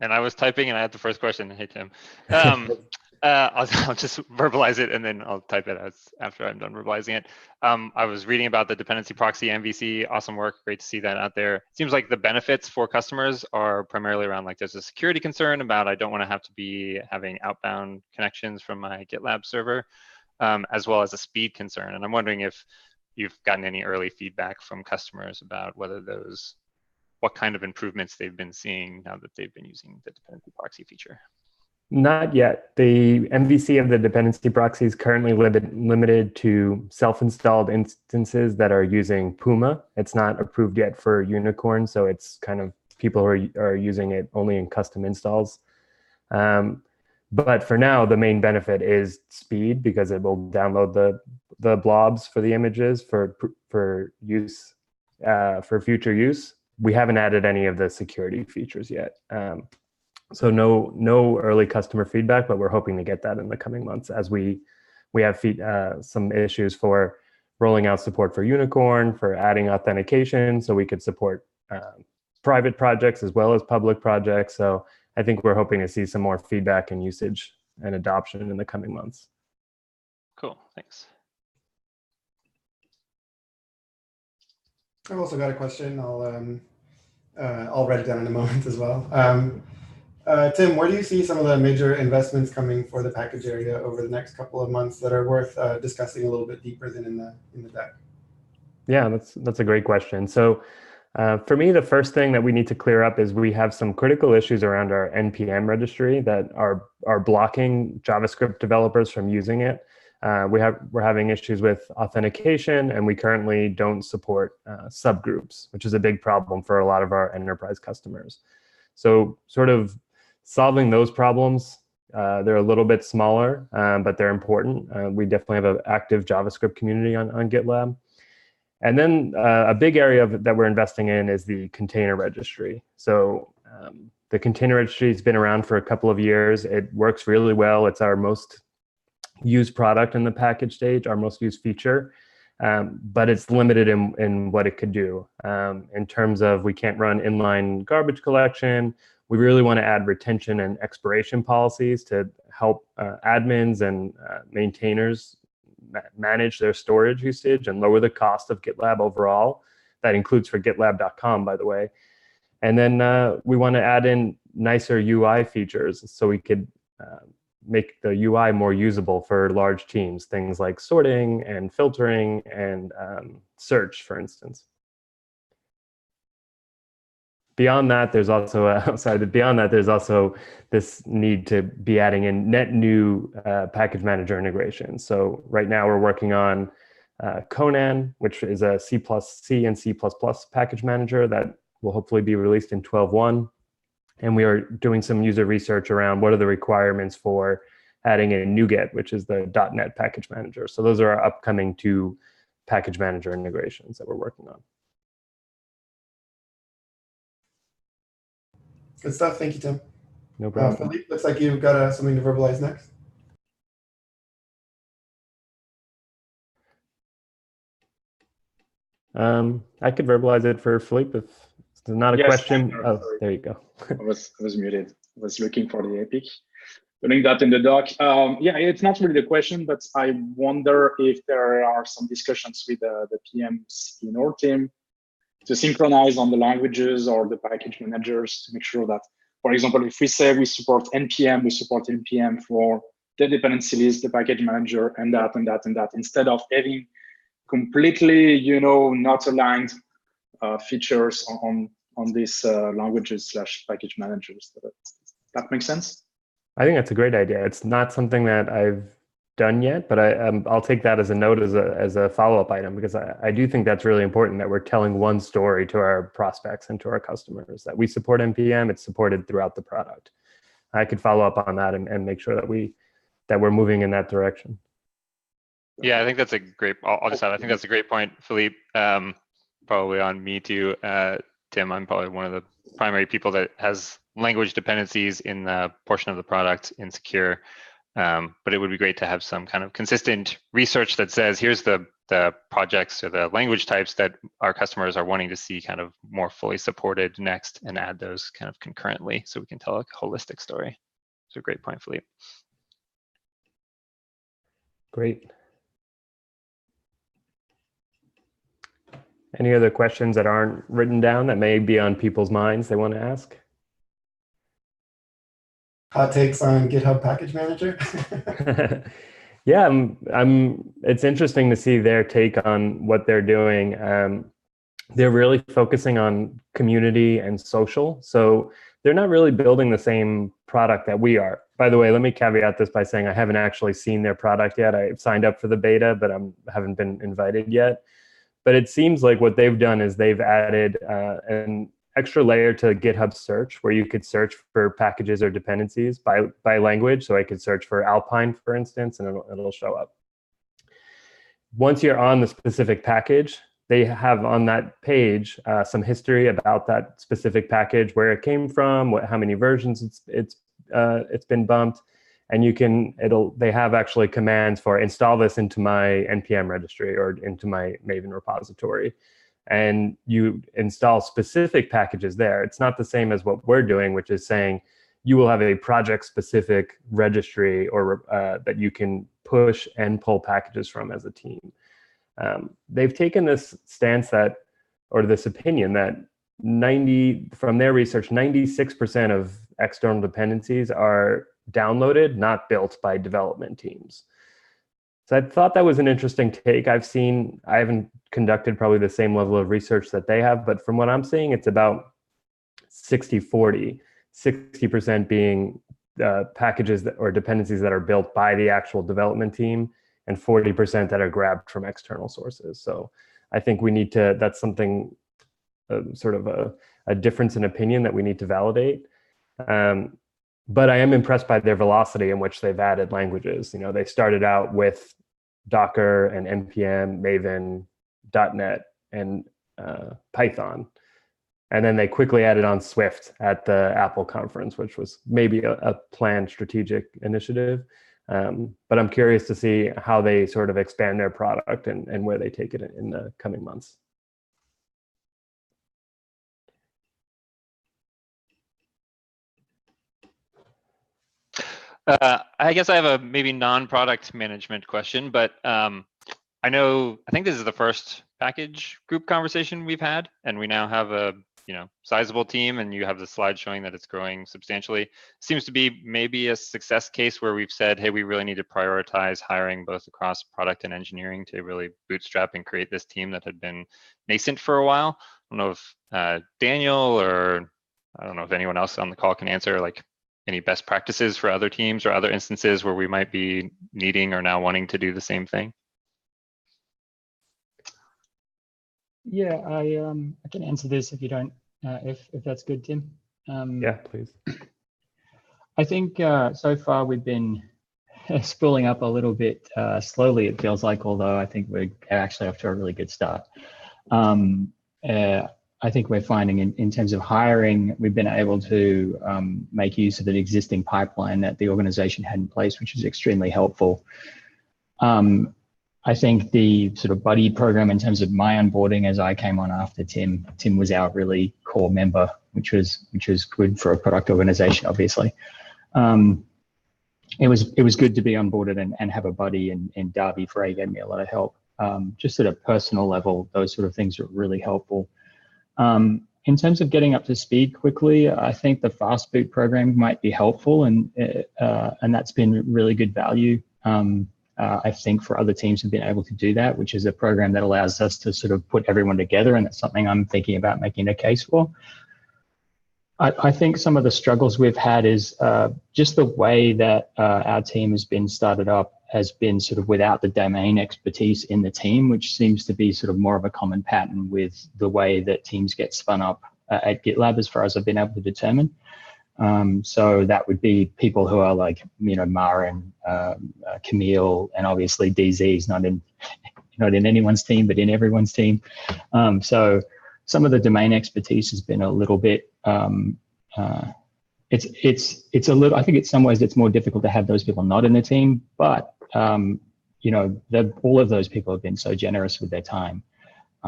and I was typing and I had the first question. Hey, Tim. I'll just verbalize it and then I'll type it as after I'm done verbalizing it. I was reading about the dependency proxy MVC. Awesome work. Great to see that out there. It seems like the benefits for customers are primarily around like there's a security concern about I don't want to have to be having outbound connections from my GitLab server, as well as a speed concern. And I'm wondering if you've gotten any early feedback from customers about what kind of improvements they've been seeing now that they've been using the dependency proxy feature. Not yet. The MVC of the dependency proxy is currently limited to self-installed instances that are using Puma. It's not approved yet for Unicorn, so it's kind of people who are using it only in custom installs. But for now, the main benefit is speed because it will download the blobs for the images for use for future use. We haven't added any of the security features yet. So no early customer feedback, but we're hoping to get that in the coming months as we have some issues for rolling out support for Unicorn, for adding authentication, so we could support private projects as well as public projects. So I think we're hoping to see some more feedback and usage and adoption in the coming months. Cool, thanks. I've also got a question. I'll write it down in a moment as well. Tim, where do you see some of the major investments coming for the package area over the next couple of months that are worth discussing a little bit deeper than in the deck? Yeah, that's a great question. So for me, the first thing that we need to clear up is we have some critical issues around our NPM registry that are blocking JavaScript developers from using it. We're having issues with authentication, and we currently don't support subgroups, which is a big problem for a lot of our enterprise customers. So sort of solving those problems, they're a little bit smaller, but they're important. We definitely have an active JavaScript community on GitLab. And then a big area that we're investing in is the container registry. So the container registry has been around for a couple of years. It works really well. It's our most used product in the package stage, our most used feature. But it's limited in what it could do. In terms of we can't run inline garbage collection. We really want to add retention and expiration policies to help admins and maintainers manage their storage usage and lower the cost of GitLab overall. That includes for GitLab.com, by the way. And then we want to add in nicer UI features so we could make the UI more usable for large teams, things like sorting and filtering and search, for instance. Beyond that, there's also this need to be adding in net new package manager integration. So right now we're working on Conan, which is a C and C++ package manager that will hopefully be released in 12.1. And we are doing some user research around what are the requirements for adding in NuGet, which is the .NET package manager. So those are our upcoming 2 package manager integrations that we're working on. Good stuff. Thank you, Tim. No problem. Philippe, looks like you've got something to verbalize next. I could verbalize it for Philippe if it's not a question. Oh, there you go. I was muted. I was looking for the epic. Putting that in the doc. Yeah, it's not really the question, but I wonder if there are some discussions with the PMs in our team to synchronize on the languages or the package managers to make sure that, for example, if we say we support NPM for the dependency list, the package manager, and that, instead of having completely, not aligned features on these languages / package managers. That makes sense? I think that's a great idea. It's not something that I've done yet, but I'll take that as a note as a follow-up item, because I do think that's really important that we're telling one story to our prospects and to our customers, that we support NPM, it's supported throughout the product. I could follow up on that and make sure that we're moving in that direction. Yeah, I think that's a great, I'll just add, I think that's a great point, Philippe. Probably on me too, Tim. I'm probably one of the primary people that has language dependencies in the portion of the product in Secure. But it would be great to have some kind of consistent research that says, here's the the projects or the language types that our customers are wanting to see kind of more fully supported next, and add those kind of concurrently so we can tell a holistic story. It's a great point, Philippe. Great. Any other questions that aren't written down that may be on people's minds they want to ask? Hot takes on GitHub Package Manager? Yeah, it's interesting to see their take on what they're doing. They're really focusing on community and social. So they're not really building the same product that we are. By the way, let me caveat this by saying I haven't actually seen their product yet. I signed up for the beta, but I haven't been invited yet. But it seems like what they've done is they've added an extra layer to GitHub search, where you could search for packages or dependencies by language. So I could search for Alpine, for instance, and it'll show up. Once you're on the specific package, they have on that page some history about that specific package, where it came from, how many versions it's been bumped, and they have actually commands for install this into my NPM registry or into my Maven repository. And you install specific packages there. It's not the same as what we're doing, which is saying you will have a project-specific registry or that you can push and pull packages from as a team. They've taken this stance or this opinion that from their research, 96% of external dependencies are downloaded, not built by development teams. So I thought that was an interesting take. I haven't conducted probably the same level of research that they have, but from what I'm seeing, it's about 60-40, 60% being packages or dependencies that are built by the actual development team, and 40% that are grabbed from external sources. So I think that's something, sort of a difference in opinion that we need to validate. But I am impressed by their velocity in which they've added languages. They started out with Docker and NPM, Maven, .NET, and Python. And then they quickly added on Swift at the Apple conference, which was maybe a planned strategic initiative. But I'm curious to see how they sort of expand their product and where they take it in the coming months. I guess I have a maybe non-product management question, but I think this is the first package group conversation we've had, and we now have a sizable team, and you have the slide showing that it's growing substantially. Seems to be maybe a success case where we've said, hey, we really need to prioritize hiring both across product and engineering to really bootstrap and create this team that had been nascent for a while. I don't know if Daniel, or I don't know if anyone else on the call can answer, like, any best practices for other teams or other instances where we might be needing or now wanting to do the same thing? Yeah, I can answer this if you don't, if that's good, Tim. Yeah, please. I think so far we've been spooling up a little bit slowly, it feels like, although I think we're actually off to a really good start. I think we're finding in terms of hiring, we've been able to make use of an existing pipeline that the organization had in place, which is extremely helpful. I think the sort of buddy program in terms of my onboarding as I came on after Tim was our really core member, which was good for a product organization, obviously. It was good to be onboarded and have a buddy, and Darby Frey gave me a lot of help. Just at a personal level, those sort of things are really helpful. In terms of getting up to speed quickly, I think the Fast Boot program might be helpful, and that's been really good value. I think for other teams have been able to do that, which is a program that allows us to sort of put everyone together, and that's something I'm thinking about making a case for. I think some of the struggles we've had is just the way that our team has been started up has been sort of without the domain expertise in the team, which seems to be sort of more of a common pattern with the way that teams get spun up at GitLab, as far as I've been able to determine. So that would be people who are like, Marin, Camille, and obviously DZ is not in anyone's team, but in everyone's team. So some of the domain expertise has been a little bit, it's a little, I think in some ways it's more difficult to have those people not in the team, but all of those people have been so generous with their time.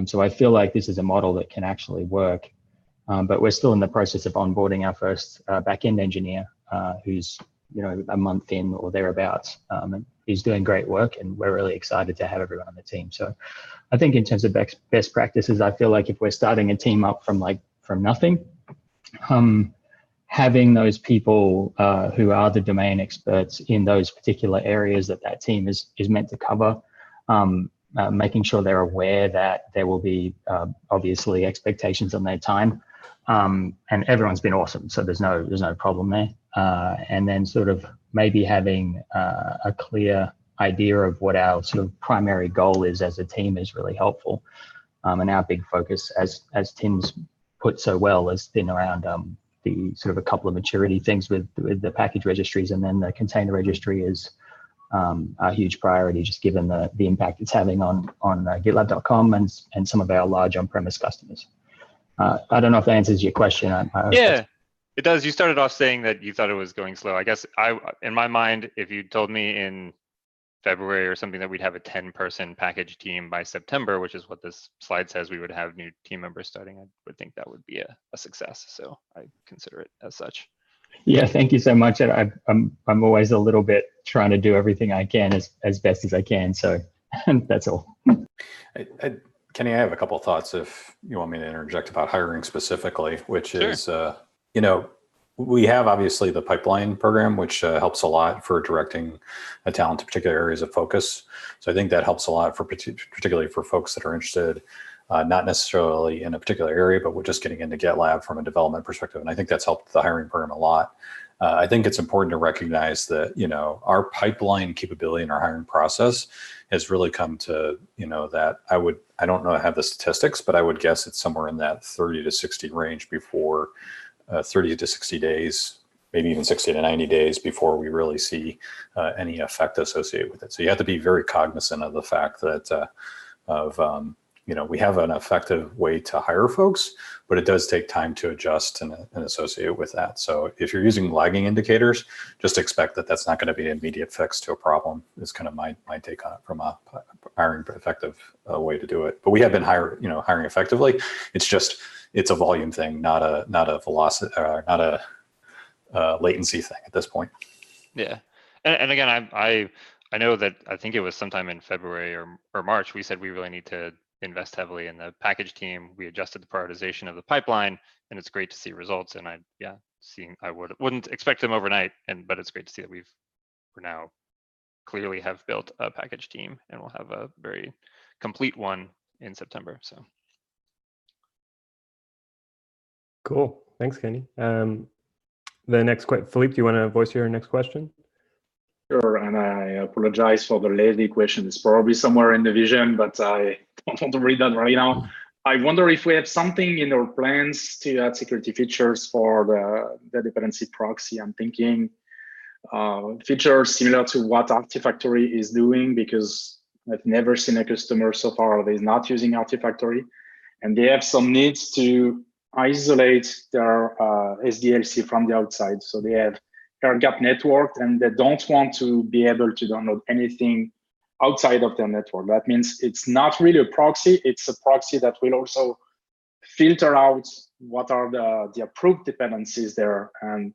So I feel like this is a model that can actually work. But we're still in the process of onboarding our first back-end engineer, who's a month in or thereabouts, and he's doing great work, and we're really excited to have everyone on the team. So I think in terms of best practices, I feel like if we're starting a team up from nothing, having those people who are the domain experts in those particular areas that team is meant to cover, making sure they're aware that there will be obviously expectations on their time, and everyone's been awesome, so there's no problem there. And then sort of maybe having a clear idea of what our sort of primary goal is as a team is really helpful. And our big focus, as Tim's put so well, has been around the sort of a couple of maturity things with the package registries, and then the container registry is a huge priority, just given the impact it's having on GitLab.com and some of our large on-premise customers. I don't know if that answers your question. Yeah, it does. You started off saying that you thought it was going slow. I guess in my mind, if you told me in February or something that we'd have a 10-person package team by September, which is what this slide says we would have new team members starting, I would think that would be a success. So I consider it as such. Yeah, thank you so much. I'm always a little bit trying to do everything I can as best as I can. So that's all. Kenny, I have a couple of thoughts if you want me to interject about hiring specifically, which Sure. is, we have obviously the pipeline program, which helps a lot for directing a talent to particular areas of focus. So I think that helps a lot for particularly for folks that are interested, not necessarily in a particular area, but we're just getting into GitLab from a development perspective. And I think that's helped the hiring program a lot. I think it's important to recognize that, our pipeline capability and our hiring process has really come to, that I don't know, I have the statistics, but I would guess it's somewhere in that 30 to 60 range before 30 to 60 days, maybe even 60 to 90 days before we really see any effect associated with it. So you have to be very cognizant of the fact that we have an effective way to hire folks, but it does take time to adjust and associate with that. So if you're using lagging indicators, just expect that that's not going to be an immediate fix to a problem. Is kind of my take on it from a hiring effective way to do it. But we have been hiring effectively. It's a volume thing, not a velocity, not a latency thing at this point. Yeah, and again, I know that I think it was sometime in February or March, we said we really need to invest heavily in the package team. We adjusted the prioritization of the pipeline, and it's great to see results. And I wouldn't expect them overnight, but it's great to see that we're now clearly have built a package team, and we'll have a very complete one in September. So cool. Thanks, Kenny. The next Philippe, do you want to voice your next question? Sure, and I apologize for the lazy question. It's probably somewhere in the vision, but I don't want to read that right now. I wonder if we have something in our plans to add security features for the dependency proxy. I'm thinking features similar to what Artifactory is doing, because I've never seen a customer so far that is not using Artifactory, and they have some needs to isolate their SDLC from the outside. So they have air-gapped network, and they don't want to be able to download anything outside of their network. That means it's not really a proxy. It's a proxy that will also filter out what are the approved dependencies there. And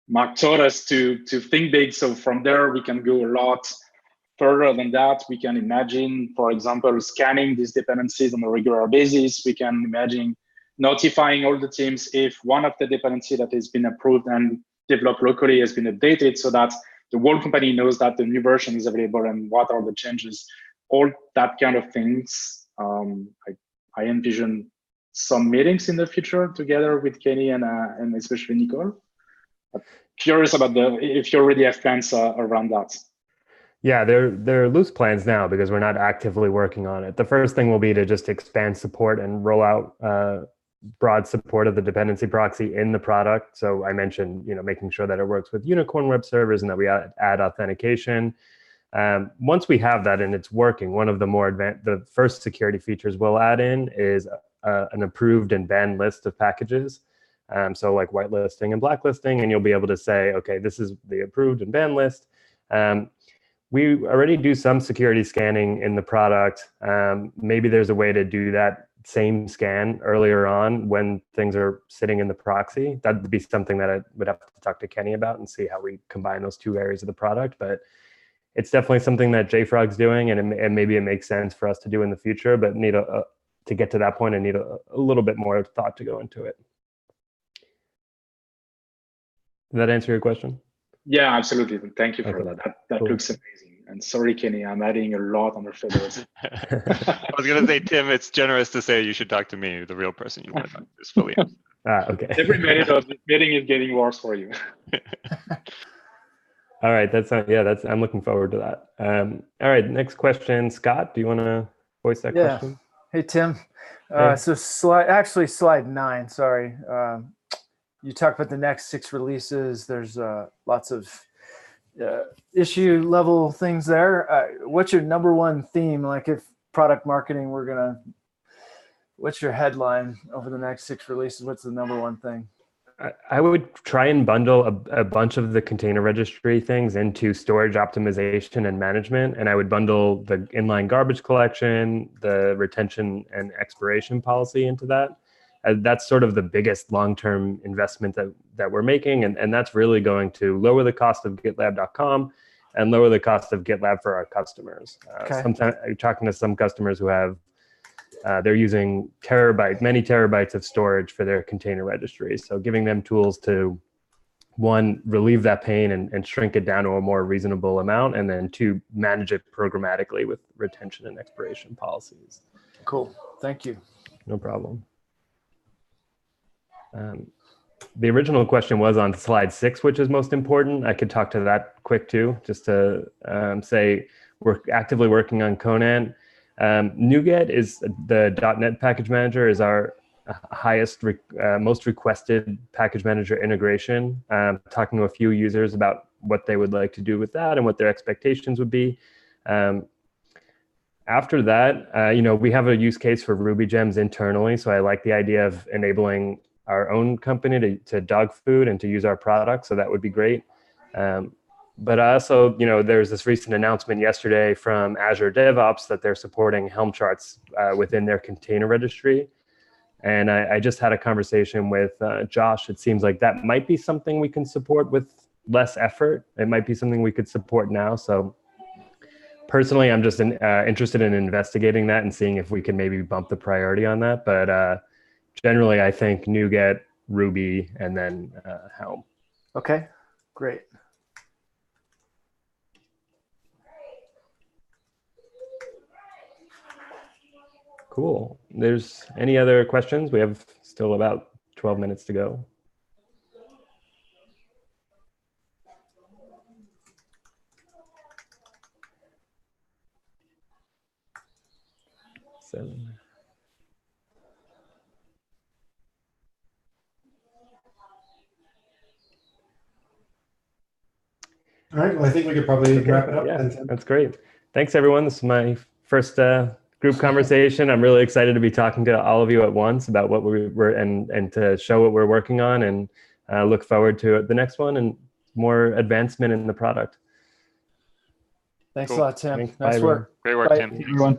Mark taught us to think big. So from there, we can go a lot further than that. We can imagine, for example, scanning these dependencies on a regular basis. We can imagine notifying all the teams if one of the dependency that has been approved and developed locally has been updated, so that the whole company knows that the new version is available and what are the changes, all that kind of things. I envision some meetings in the future together with Kenny and especially Nicole. But curious about if you already have plans around that. Yeah, they're loose plans now because we're not actively working on it. The first thing will be to just expand support and roll out broad support of the dependency proxy in the product. So I mentioned, making sure that it works with Unicorn web servers and that we add authentication. Once we have that and it's working, one of the first security features we'll add in is an approved and banned list of packages. So like whitelisting and blacklisting, and you'll be able to say, okay, this is the approved and banned list. we already do some security scanning in the product. Maybe there's a way to do that same scan earlier on when things are sitting in the proxy. That'd be something that I would have to talk to Kenny about and see how we combine those two areas of the product. But it's definitely something that JFrog's doing, and maybe it makes sense for us to do in the future, but need to get to that point and need a little bit more thought to go into it. Did that answer your question? Yeah, absolutely. Thank you for Okay. that. Cool. Looks amazing. And sorry, Kenny, I'm adding a lot on your feathers. I was gonna say, Tim, it's generous to say you should talk to me, the real person you want to talk to is Philippe. Okay. Every minute of this meeting is getting worse for you. All right, I'm looking forward to that. All right, next question, Scott, do you want to voice that Yeah. question? Hey, Tim. Hey. So slide 9, sorry. You talked about the next 6 releases. There's lots of issue level things there. What's your number one theme? Like if product marketing, what's your headline over the next 6 releases? What's the number one thing? I would try and bundle a bunch of the container registry things into storage optimization and management. And I would bundle the inline garbage collection, the retention and expiration policy into that. That's sort of the biggest long-term investment that we're making. And that's really going to lower the cost of GitLab.com and lower the cost of GitLab for our customers. Okay. Sometimes I'm talking to some customers who have they're using many terabytes of storage for their container registries. So giving them tools to, one, relieve that pain and shrink it down to a more reasonable amount, and then two, manage it programmatically with retention and expiration policies. Cool. Thank you. No problem. The original question was on slide 6, which is most important. I could talk to that quick too, just to say we're actively working on Conan. NuGet is the .NET package manager, is our highest, most requested package manager integration. Talking to a few users about what they would like to do with that and what their expectations would be. After that, we have a use case for Ruby Gems internally. So I like the idea of enabling our own company to dog food and to use our product. So that would be great. But also, there's this recent announcement yesterday from Azure DevOps that they're supporting Helm charts within their container registry. And I just had a conversation with Josh. It seems like that might be something we can support with less effort. It might be something we could support now. So personally, I'm just interested in investigating that and seeing if we can maybe bump the priority on that. But generally, I think NuGet, Ruby, and then Helm. Okay, great. Cool. There's any other questions? We have still about 12 minutes to go. Seven. All right, well, I think we could probably wrap it up Yeah, then, Tim. that's great. Thanks, everyone. This is my first group conversation. I'm really excited to be talking to all of you at once about what we're and to show what we're working on, and look forward to the next one and more advancement in the product. Thanks Cool. a lot, Tim. Thanks. Nice Bye, work. Great work, Bye. Tim. Everyone.